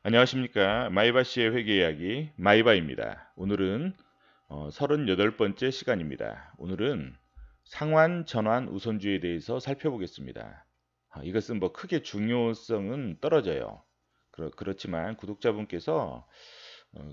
안녕하십니까. 마이바씨의 회계 이야기 마이바입니다. 오늘은 38번째 시간입니다. 오늘은 상환, 전환, 우선주에 대해서 살펴보겠습니다. 이것은 뭐 크게 중요성은 떨어져요. 그렇지만 구독자분께서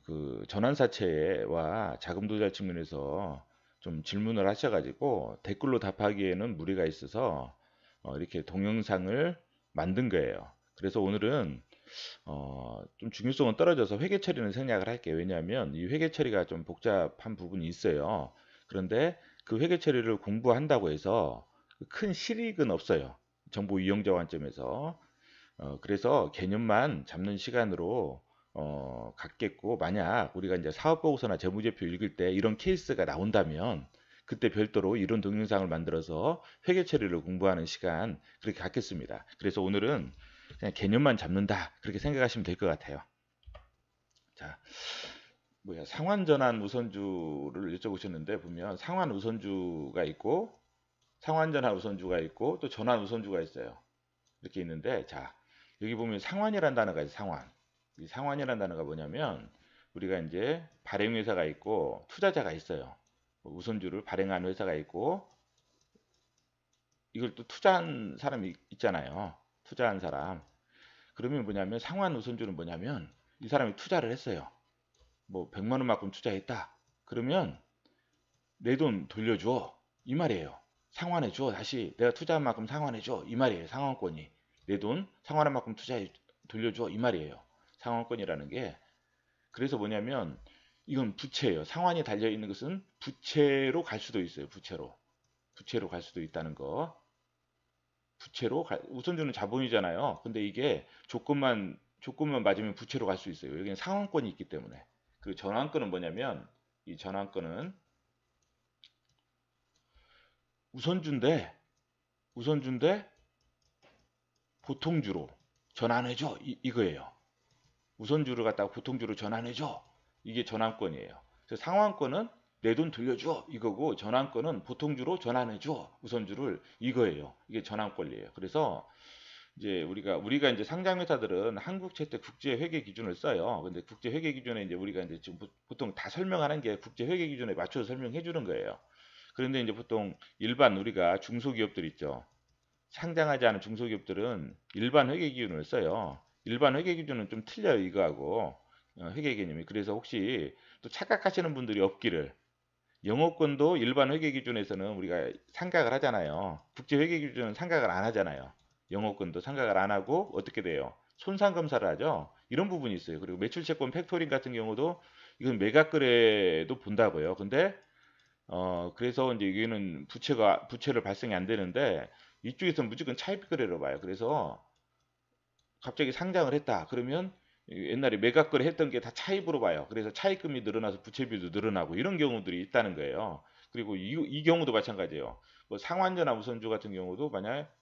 그 전환사채와 자금조달 측면에서 좀 질문을 하셔가지고 댓글로 답하기에는 무리가 있어서 이렇게 동영상을 만든 거예요. 그래서 오늘은 좀 중요성은 떨어져서 회계 처리는 생략을 할게요. 왜냐하면 이 회계 처리가 좀 복잡한 부분이 있어요. 그런데 그 회계 처리를 공부한다고 해서 큰 실익은 없어요. 정보 이용자 관점에서. 그래서 개념만 잡는 시간으로 갖겠고, 만약 우리가 이제 사업보고서나 재무제표 읽을 때 이런 케이스가 나온다면 그때 별도로 이런 동영상을 만들어서 회계 처리를 공부하는 시간 그렇게 갖겠습니다. 그래서 오늘은 그냥 개념만 잡는다 그렇게 생각하시면 될 것 같아요. 자, 상환 전환 우선주를 여쭤보셨는데, 보면 상환 우선주가 있고 상환 전환 우선주가 있고 또 전환 우선주가 있어요. 이렇게 있는데, 자, 여기 보면 상환이라는 단어가 있어요. 상환. 이 상환이라는 단어가 뭐냐면, 우리가 이제 발행회사가 있고 투자자가 있어요. 우선주를 발행한 회사가 있고, 이걸 또 투자한 사람이 있잖아요. 투자한 사람. 그러면 뭐냐면 상환 우선주는 뭐냐면, 이 사람이 투자를 했어요. 뭐 100만 원만큼 투자했다. 그러면 내 돈 돌려줘. 이 말이에요. 상환해 줘. 다시 내가 투자한 만큼 상환해 줘. 이 말이에요. 상환권이. 내 돈 상환한 만큼 투자해 돌려줘. 이 말이에요. 상환권이라는 게. 그래서 뭐냐면 이건 부채예요. 상환이 달려 있는 것은 부채로 갈 수도 있어요. 부채로. 부채로 갈 수도 있다는 거. 우선주는 자본이잖아요. 근데 이게 조건만 맞으면 부채로 갈 수 있어요. 여기는 상환권이 있기 때문에. 그 전환권은 뭐냐면, 이 전환권은 우선주인데 우선주인데 보통주로 전환해줘, 이거예요. 우선주를 갖다가 보통주로 전환해줘, 이게 전환권이에요. 그래서 상환권은 내 돈 돌려줘 이거고, 전환권은 보통주로 전환해줘 우선주를, 이거예요. 이게 전환권이에요. 그래서 이제 우리가 이제 상장 회사들은 한국 최대 국제 회계 기준을 써요. 근데 국제 회계 기준에 이제 우리가 이제 지금 보통 다 설명하는 게 국제 회계 기준에 맞춰서 설명해 주는 거예요. 그런데 이제 보통 일반 우리가 중소기업들 있죠. 상장하지 않은 중소기업들은 일반 회계 기준을 써요. 일반 회계 기준은 좀 틀려요, 이거하고. 회계 개념이. 그래서 혹시 또 착각하시는 분들이 없기를, 영어권도 일반 회계 기준에서는 우리가 상각을 하잖아요. 국제 회계 기준은 상각을 안 하잖아요. 영어권도 상각을 안 하고 어떻게 돼요? 손상 검사를 하죠. 이런 부분이 있어요. 그리고 매출 채권 팩토링 같은 경우도 이건 매각거래도 본다고요. 근데 그래서 이제 여기는 부채를 발생이 안 되는데, 이쪽에서는 무조건 차입 거래로 봐요. 그래서 갑자기 상장을 했다. 그러면 옛날에 매각거래 했던 게 다 차입으로 봐요. 그래서 차입금이 늘어나서 부채비도 늘어나고 이런 경우들이 있다는 거예요. 그리고 이 경우도 마찬가지예요. 뭐 상환전환 우선주 같은 경우도 만약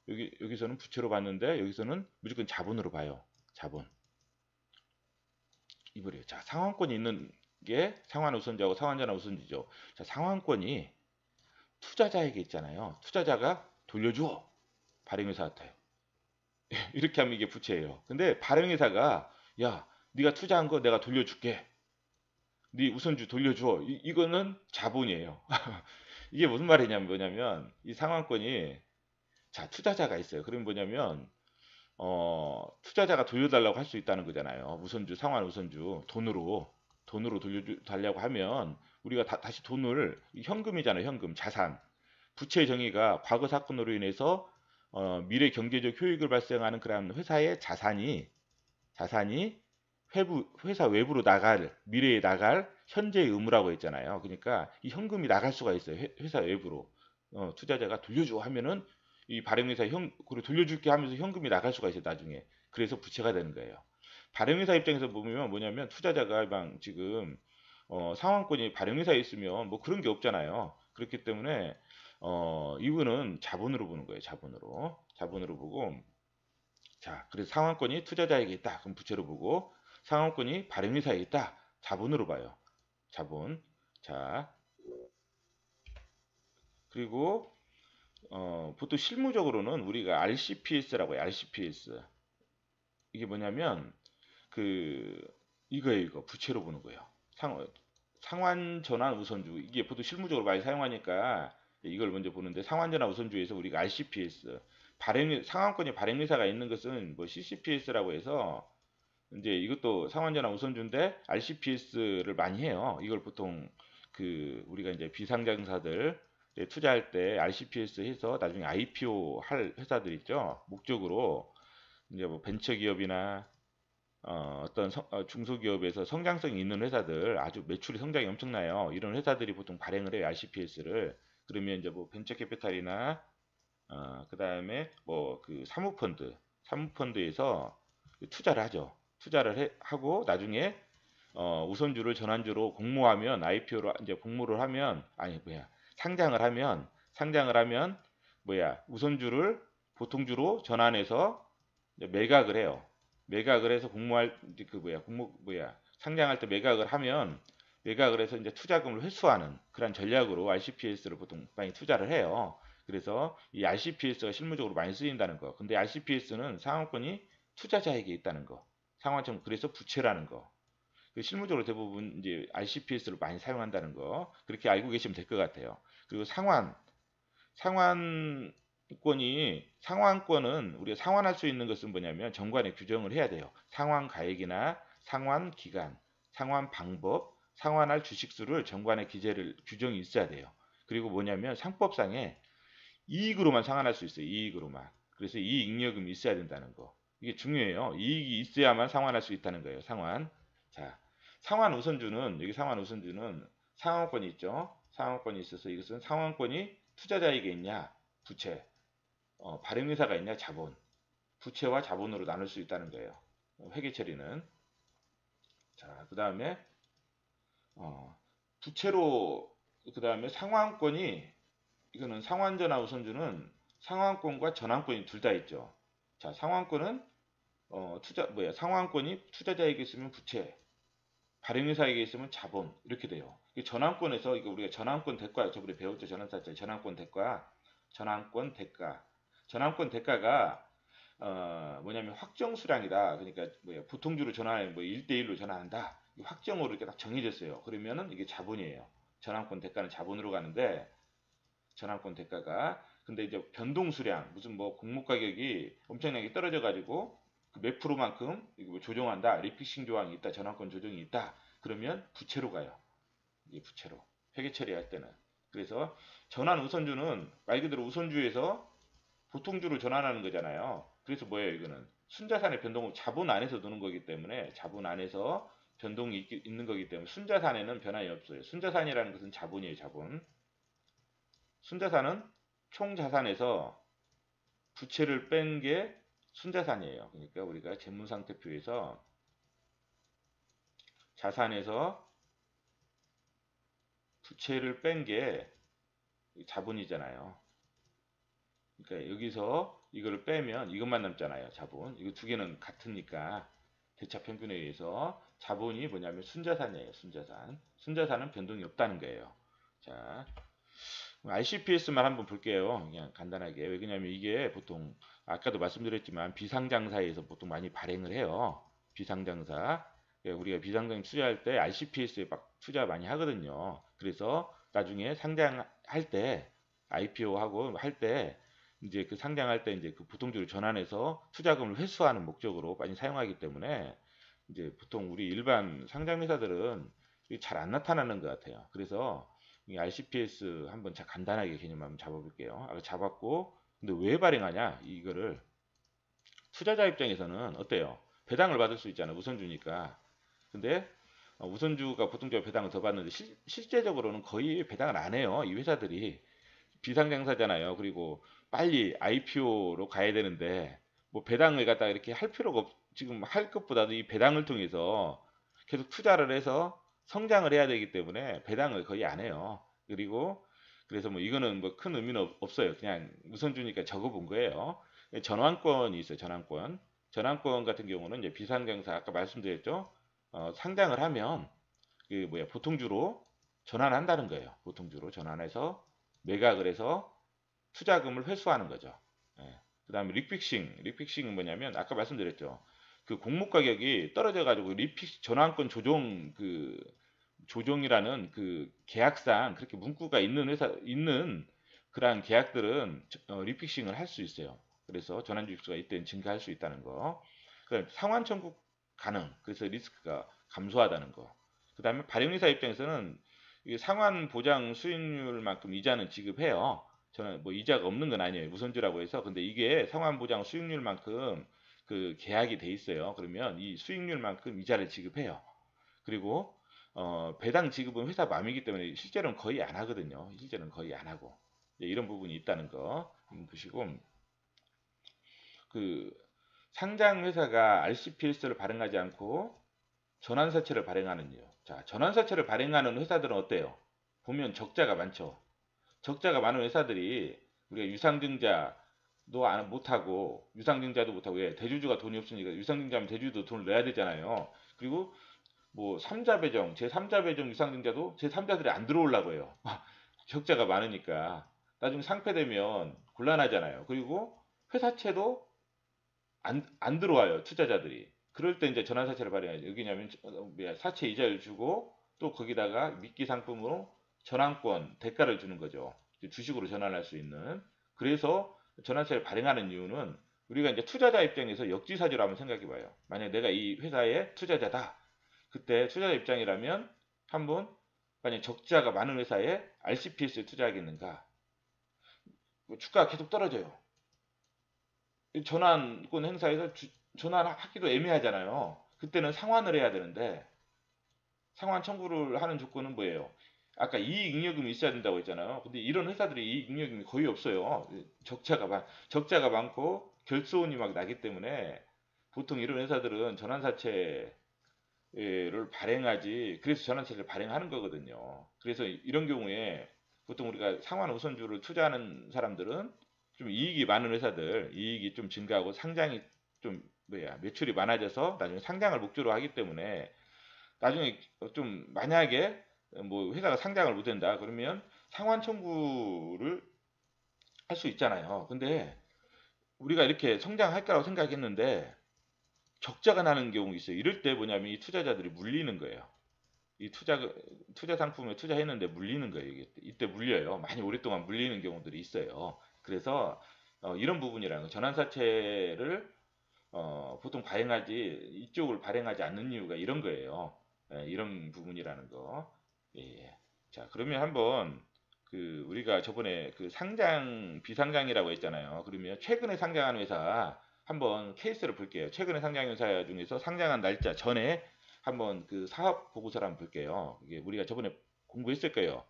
여기서는 부채로 봤는데 여기서는 무조건 자본으로 봐요. 자본. 이거래요. 자, 상환권이 있는 게 상환 우선주하고 상환전환 우선주죠. 자, 상환권이 투자자에게 있잖아요. 투자자가 돌려줘. 발행회사한테. 이렇게 하면 이게 부채예요. 근데 발행회사가, 야, 네가 투자한 거 내가 돌려줄게. 네 우선주 돌려줘. 이거는 자본이에요. 이게 무슨 말이냐면 뭐냐면, 이 상환권이, 자, 투자자가 있어요. 그럼 뭐냐면 투자자가 돌려달라고 할 수 있다는 거잖아요. 우선주, 상환 우선주 돈으로 돌려달라고 하면 우리가 다시 돈을, 현금이잖아요. 현금, 자산. 부채 정의가 과거 사건으로 인해서 미래 경제적 효익을 발생하는 그런 회사의 자산이 회사 외부로 미래에 나갈 현재의 의무라고 했잖아요. 그러니까 이 현금이 나갈 수가 있어요. 회사 외부로. 투자자가 돌려줘 하면은 이 발행회사 그리고 돌려줄게 하면서 현금이 나갈 수가 있어요. 나중에. 그래서 부채가 되는 거예요. 발행회사 입장에서 보면 뭐냐면, 투자자가 막 지금 상환권이 발행회사에 있으면 뭐 그런 게 없잖아요. 그렇기 때문에 이분은 자본으로 보는 거예요. 자본으로 보고, 자, 그래서 상환권이 투자자에게 있다. 그럼 부채로 보고, 상환권이 발행회사에 있다. 자본으로 봐요. 자본. 자, 그리고 보통 실무적으로는 우리가 RCPS라고 해요. RCPS. 이게 뭐냐면 그 이거예요. 이거 부채로 보는 거예요. 상환 전환 우선주 이게 보통 실무적으로 많이 사용하니까 이걸 먼저 보는데 상환 전환 우선주에서 우리가 RCPS 상환권이 발행회사가 있는 것은 뭐 CCPS라고 해서 이제 이것도 상환 전환 우선주인데 RCPS를 많이 해요. 이걸 보통 그 우리가 이제 비상장사들 투자할 때 RCPS 해서 나중에 IPO 할 회사들 있죠. 목적으로 이제 뭐 벤처기업이나 어떤 중소기업에서 성장성이 있는 회사들 아주 매출이 성장이 엄청나요. 이런 회사들이 보통 발행을 해요. RCPS를. 그러면 이제 뭐 벤처캐피탈이나 그다음에 뭐 그 사모펀드에서 투자를 하죠. 하고 나중에 우선주를 전환주로 공모하면 IPO로 이제 공모를 하면 아니 뭐야 상장을 하면 뭐야 우선주를 보통주로 전환해서 이제 매각을 해요. 매각을 해서 공모할 그 뭐야 상장할 때 매각을 해서 이제 투자금을 회수하는 그런 전략으로 RCPS를 보통 많이 투자를 해요. 그래서 이 RCPS가 실무적으로 많이 쓰인다는 거. 근데 RCPS는 상환권이 투자자에게 있다는 거. 상환처럼 그래서 부채라는 거. 실무적으로 대부분 이제 RCPS를 많이 사용한다는 거. 그렇게 알고 계시면 될 것 같아요. 그리고 상환권은 우리가 상환할 수 있는 것은 뭐냐면 정관에 규정을 해야 돼요. 상환 가액이나 상환 기간, 상환 방법, 상환할 주식수를 정관에 규정이 있어야 돼요. 그리고 뭐냐면 상법상에 이익으로만 상환할 수 있어요. 이익으로만. 그래서 이익 잉여금이 있어야 된다는 거. 이게 중요해요. 이익이 있어야만 상환할 수 있다는 거예요. 상환. 자, 여기 상환 우선주는 상환권이 있죠. 상환권이 있어서 이것은 상환권이 투자자에게 있냐, 부채, 발행회사가 있냐, 자본. 부채와 자본으로 나눌 수 있다는 거예요. 회계 처리는. 자, 그 다음에 부채로 그 다음에 이거는 상환전환 우선주는 상환권과 전환권이 둘 다 있죠. 자, 상환권은 상환권이 투자자에게 있으면 부채, 발행회사에게 있으면 자본 이렇게 돼요. 전환권에서 이거 우리가 전환권 대가 저번에 배웠죠. 전환사절 전환권 대가, 전환권 대가가 뭐냐면 확정 수량이다. 그러니까 보통주로 전환하면 1대1로 전환한다. 확정으로 이렇게 딱 정해졌어요. 그러면은 이게 자본이에요. 전환권 대가는 자본으로 가는데 전환권 대가가 근데 이제 변동 수량 무슨 뭐 공모 가격이 엄청나게 떨어져 가지고 그 몇 프로만큼 이거 조정한다. 리픽싱 조항이 있다. 전환권 조정이 있다. 그러면 부채로 가요. 이게 부채로. 회계 처리할 때는. 그래서 전환 우선주는 말 그대로 우선주에서 보통주로 전환하는 거잖아요. 그래서 뭐예요, 이거는? 순자산의 변동은 자본 안에서 노는 거기 때문에 자본 안에서 변동이 있는 거기 때문에 순자산에는 변화가 없어요. 순자산이라는 것은 자본이에요, 자본. 순자산은 총 자산에서 부채를 뺀 게 순자산이에요. 그러니까 우리가 재무상태표에서 자산에서 부채를 뺀 게 자본이잖아요. 그러니까 여기서 이거를 빼면 이것만 남잖아요. 자본. 이거 두 개는 같으니까 대차 평균에 의해서 자본이 뭐냐면 순자산이에요. 순자산. 순자산은 변동이 없다는 거예요. 자, RCPS만 한번 볼게요. 그냥 간단하게. 왜 그러냐면 이게 보통 아까도 말씀드렸지만 비상장사에서 보통 많이 발행을 해요. 비상장사. 우리가 비상장 투자할 때 RCPS에 막 투자 많이 하거든요. 그래서 나중에 상장할 때 IPO 하고 할 때 이제 그 상장할 때 이제 그 보통주를 전환해서 투자금을 회수하는 목적으로 많이 사용하기 때문에 이제 보통 우리 일반 상장 회사들은 잘 안 나타나는 것 같아요. 그래서 이 RCPS 한번 간단하게 개념 한번 잡아볼게요. 아까 잡았고, 근데 왜 발행하냐? 이거를 투자자 입장에서는 어때요? 배당을 받을 수 있잖아요. 우선주니까. 근데 우선주가 보통주가 배당을 더 받는데 실제적으로는 거의 배당을 안 해요. 이 회사들이 비상장사잖아요. 그리고 빨리 IPO로 가야 되는데 뭐 배당을 갖다가 이렇게 할 필요가 지금 할 것보다도 이 배당을 통해서 계속 투자를 해서 성장을 해야 되기 때문에 배당을 거의 안 해요. 그리고 그래서 뭐 이거는 뭐 큰 의미는 없어요. 그냥 우선주니까 적어본 거예요. 전환권이 있어요. 전환권 같은 경우는 이제 비상장사 아까 말씀드렸죠. 상장을 하면 보통주로 전환한다는 거예요. 보통주로 전환해서 매각을 해서 투자금을 회수하는 거죠. 예. 그 다음에 리픽싱은 뭐냐면 아까 말씀드렸죠. 그 공모 가격이 떨어져 가지고 리픽 전환권 조정이라는 그 계약상 그렇게 문구가 있는 회사 있는 그러한 계약들은 리픽싱을 할 수 있어요. 그래서 전환 주식수가 이때는 증가할 수 있다는 거. 그러니까 상환 청구 가능. 그래서 리스크가 감소하다는 거. 그다음에 발행회사 입장에서는 이 상환 보장 수익률만큼 이자는 지급해요. 저는 뭐 이자가 없는 건 아니에요. 무선주라고 해서. 근데 이게 상환 보장 수익률만큼 그 계약이 돼 있어요. 그러면 이 수익률만큼 이자를 지급해요. 그리고 배당 지급은 회사 맘이기 때문에 실제로는 거의 안 하거든요. 실제로는 거의 안 하고. 예, 이런 부분이 있다는 거 보시고 그 상장 회사가 RCPS를 발행하지 않고 전환사채를 발행하는 이유. 자, 전환사채를 발행하는 회사들은 어때요? 보면 적자가 많죠. 적자가 많은 회사들이 우리가 유상증자도 못하고 유상증자도 못하고 왜 대주주가 돈이 없으니까 유상증자하면 대주주도 돈을 내야 되잖아요. 그리고 뭐 3자 배정, 제3자 배정 유상증자도 제3자들이 안 들어오려고 해요. 적자가 많으니까 나중에 상폐되면 곤란하잖아요. 그리고 회사채도 안 들어와요. 투자자들이. 그럴 때 이제 전환사채를 발행하죠. 여기냐면 사채 이자를 주고 또 거기다가 미끼 상품으로 전환권 대가를 주는 거죠. 주식으로 전환할 수 있는. 그래서 전환사채를 발행하는 이유는 우리가 이제 투자자 입장에서 역지사지로 한번 생각해 봐요. 만약 내가 이 회사의 투자자다. 그때 투자자 입장이라면 한번 만약 적자가 많은 회사에 RCPS에 투자하겠는가? 주가가 계속 떨어져요. 전환권 행사에서 전환하기도 애매하잖아요. 그때는 상환을 해야 되는데 상환 청구를 하는 조건은 뭐예요? 아까 이익잉여금이 있어야 된다고 했잖아요. 근데 이런 회사들이 이익잉여금이 거의 없어요. 적자가 많고 결손이 막 나기 때문에 보통 이런 회사들은 전환사채를 발행하지. 그래서 전환사채를 발행하는 거거든요. 그래서 이런 경우에 보통 우리가 상환 우선주를 투자하는 사람들은 좀 이익이 많은 회사들, 이익이 좀 증가하고 상장이 좀 매출이 많아져서 나중에 상장을 목표로 하기 때문에 나중에 좀 만약에 뭐 회사가 상장을 못 한다 그러면 상환 청구를 할 수 있잖아요. 근데 우리가 이렇게 성장할 거라고 생각했는데 적자가 나는 경우가 있어요. 이럴 때 뭐냐면 이 투자자들이 물리는 거예요. 이 투자 상품에 투자했는데 물리는 거예요. 이때 물려요. 많이 오랫동안 물리는 경우들이 있어요. 그래서 이런 부분이라는 거. 전환사채를 보통 발행하지 이쪽을 발행하지 않는 이유가 이런 거예요. 예, 이런 부분이라는 거. 예, 예. 자, 그러면 한번 그 우리가 저번에 그 상장 비상장이라고 했잖아요. 그러면 최근에 상장한 회사 한번 케이스를 볼게요. 최근에 상장한 회사 중에서 상장한 날짜 전에 한번 그 사업 보고서를 한번 볼게요. 이게 우리가 저번에 공부했을 거예요.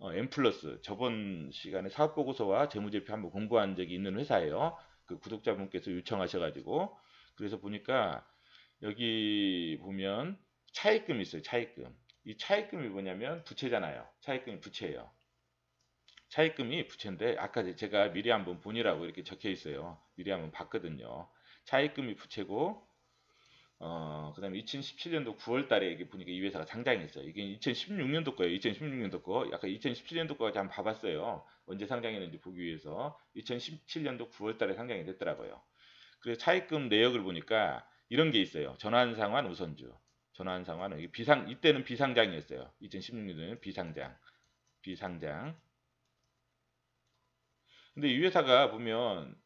M 플러스 저번 시간에 사업 보고서와 재무제표 한번 공부한 적이 있는 회사예요. 그 구독자분께서 요청하셔가지고 그래서 보니까 여기 보면 차입금이 있어요. 차입금. 이 차입금이 뭐냐면 부채잖아요. 차입금이 부채예요. 차입금이 부채인데 아까 제가 미리 한번 보니라고 이렇게 적혀 있어요. 미리 한번 봤거든요. 차입금이 부채고 그다음에 2017년도 9월 달에 이게 보니까 이 회사가 상장했어요. 이게 2016년도 거예요. 2016년도 거. 약간 2017년도 거까지 한번 봐봤어요. 언제 상장했는지 보기 위해서. 2017년도 9월 달에 상장이 됐더라고요. 그래서 차입금 내역을 보니까 이런 게 있어요. 전환상환 우선주. 전환상환 이때는 비상장이었어요. 2016년도에는 비상장. 근데 이 회사가 보면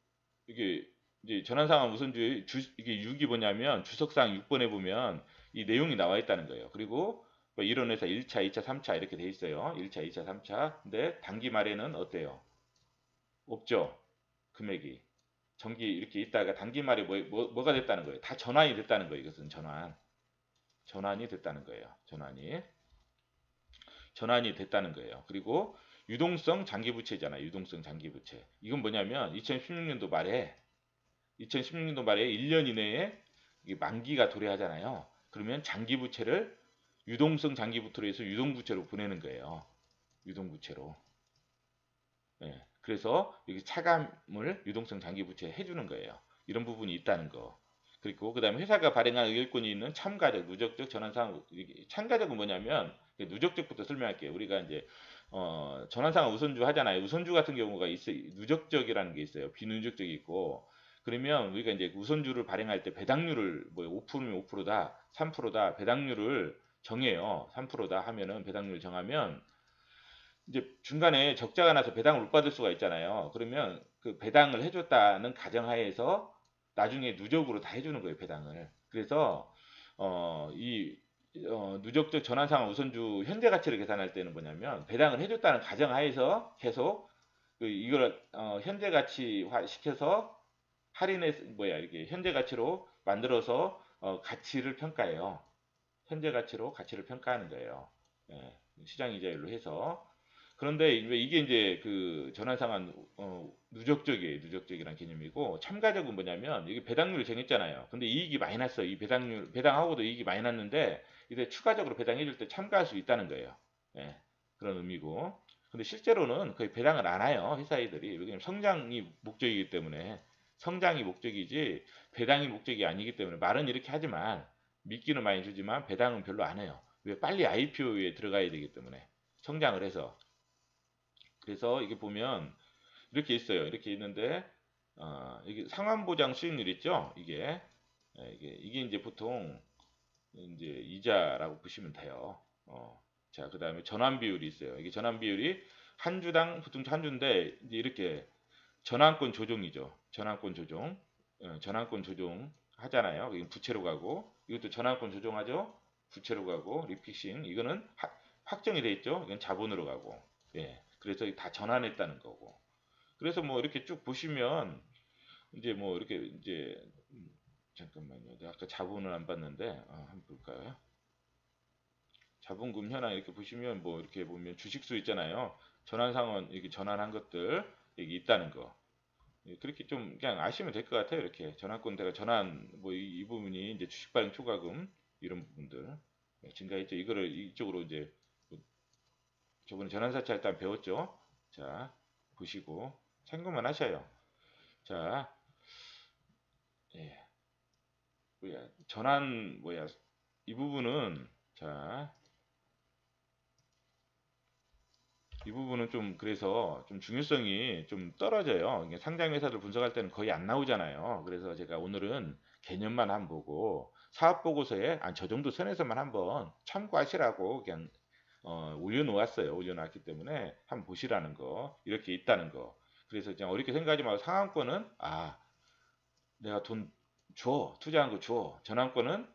이게 이제 전환상환 우선주의 이게 6이 뭐냐면 주석상 6번에 보면 이 내용이 나와 있다는 거예요. 그리고 뭐 이런 회사 1차, 2차, 3차 이렇게 돼 있어요. 1차, 2차, 3차. 근데 단기 말에는 어때요? 없죠. 금액이. 정기 이렇게 있다가 단기 말에 뭐가 됐다는 거예요? 다 전환이 됐다는 거예요. 이것은 전환이 됐다는 거예요. 전환이 됐다는 거예요. 그리고 유동성 장기부채잖아요. 유동성 장기부채. 이건 뭐냐면 2016년도 말에 1년 이내에 만기가 도래하잖아요. 그러면 장기부채를 유동성 장기부채로 해서 유동부채로 보내는 거예요. 유동부채로. 예. 그래서 여기 차감을 유동성 장기부채 해주는 거예요. 이런 부분이 있다는 거. 그리고 그다음에 회사가 발행한 의결권이 있는 참가적, 누적적, 전환상 참가적은 뭐냐면 누적적부터 설명할게요. 우리가 이제 전환상 우선주 하잖아요. 우선주 같은 경우가 있어요. 누적적이라는 게 있어요. 비누적적이 있고 그러면 우리가 이제 우선주를 발행할 때 배당률을 뭐 5%면 5%다, 3%다 배당률을 정해요. 3%다 하면은 배당률 정하면 이제 중간에 적자가 나서 배당을 못 받을 수가 있잖아요. 그러면 그 배당을 해줬다는 가정하에서 나중에 누적으로 다 해주는 거예요, 배당을. 그래서 이 누적적 전환상환 우선주 현재 가치를 계산할 때는 뭐냐면 배당을 해줬다는 가정하에서 계속 이걸 현재 가치화 시켜서 할인해서 뭐야 이렇게 현재 가치로 만들어서 가치를 평가해요. 현재 가치로 가치를 평가하는 거예요. 예, 시장 이자율로 해서. 그런데 왜 이게 이제 그 전환상환 누적적이에요. 누적적이란 개념이고 참가적은 뭐냐면 이게 배당률을 정했잖아요. 근데 이익이 많이 났어요. 이 배당률 배당하고도 이익이 많이 났는데 이제 추가적으로 배당해줄 때 참가할 수 있다는 거예요. 예, 그런 의미고. 근데 실제로는 거의 배당을 안 해요. 회사들이. 왜냐면 성장이 목적이기 때문에 성장이 목적이지 배당이 목적이 아니기 때문에 말은 이렇게 하지만 미끼는 많이 주지만 배당은 별로 안 해요. 왜 빨리 IPO에 들어가야 되기 때문에 성장을 해서. 그래서 이게 보면 이렇게 있어요. 이렇게 있는데 이게 상환보장 수익률 있죠? 이게 이제 보통 이제 이자라고 보시면 돼요. 자, 그다음에 전환 비율이 있어요. 이게 전환 비율이 한 주당 보통 한 주인데 이제 이렇게 전환권 조정이죠. 전환권 조정. 전환권 조정 하잖아요. 이건 부채로 가고 이것도 전환권 조정하죠. 부채로 가고 리픽싱 이거는 확정이 돼 있죠. 이건 자본으로 가고. 예. 그래서 다 전환했다는 거고. 그래서 뭐 이렇게 쭉 보시면 이제 뭐 이렇게 이제 잠깐만요. 내가 아까 자본을 안 봤는데 한번 볼까요? 자본금 현황 이렇게 보시면 뭐 이렇게 보면 주식수 있잖아요. 전환상환 이렇게 전환한 것들 여기 있다는 거. 예, 그렇게 좀 그냥 아시면 될 것 같아요. 이렇게 전환권대가 전환 뭐 이 부분이 이제 주식 발행 초과금 이런 부분들 증가했죠. 이거를 이쪽으로 이제 저번에 전환사채 일단 배웠죠. 자 보시고 참고만 하셔요. 자, 예, 뭐야 전환 뭐야 이 부분은 자 이 부분은 좀 그래서 좀 중요성이 좀 떨어져요. 이게 상장 회사들 분석할 때는 거의 안 나오잖아요. 그래서 제가 오늘은 개념만 한번 보고 사업 보고서에 저 정도 선에서만 한번 참고하시라고 그냥 올려놓았어요. 올려놨기 때문에 한번 보시라는 거 이렇게 있다는 거. 그래서 그냥 어렵게 생각하지 말고 상한권은 내가 돈 줘 투자한 거 줘. 전환권은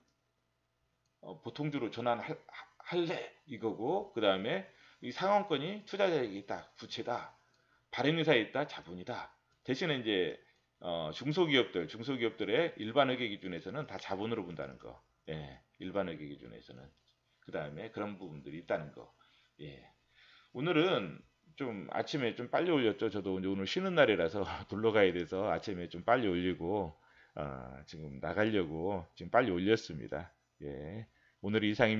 보통주로 전환할래 이거고 그 다음에 이 상환권이 투자자에게 있다 부채다 발행회사에 있다 자본이다 대신에 이제 중소기업들의 일반회계 기준에서는 다 자본으로 본다는 거 예, 일반회계 기준에서는 그 다음에 그런 부분들이 있다는 거 예. 오늘은 좀 아침에 좀 빨리 올렸죠. 저도 이제 오늘 쉬는 날이라서 놀러 가야 돼서 아침에 좀 빨리 올리고 지금 나가려고 지금 빨리 올렸습니다. 예. 오늘 이상입니다.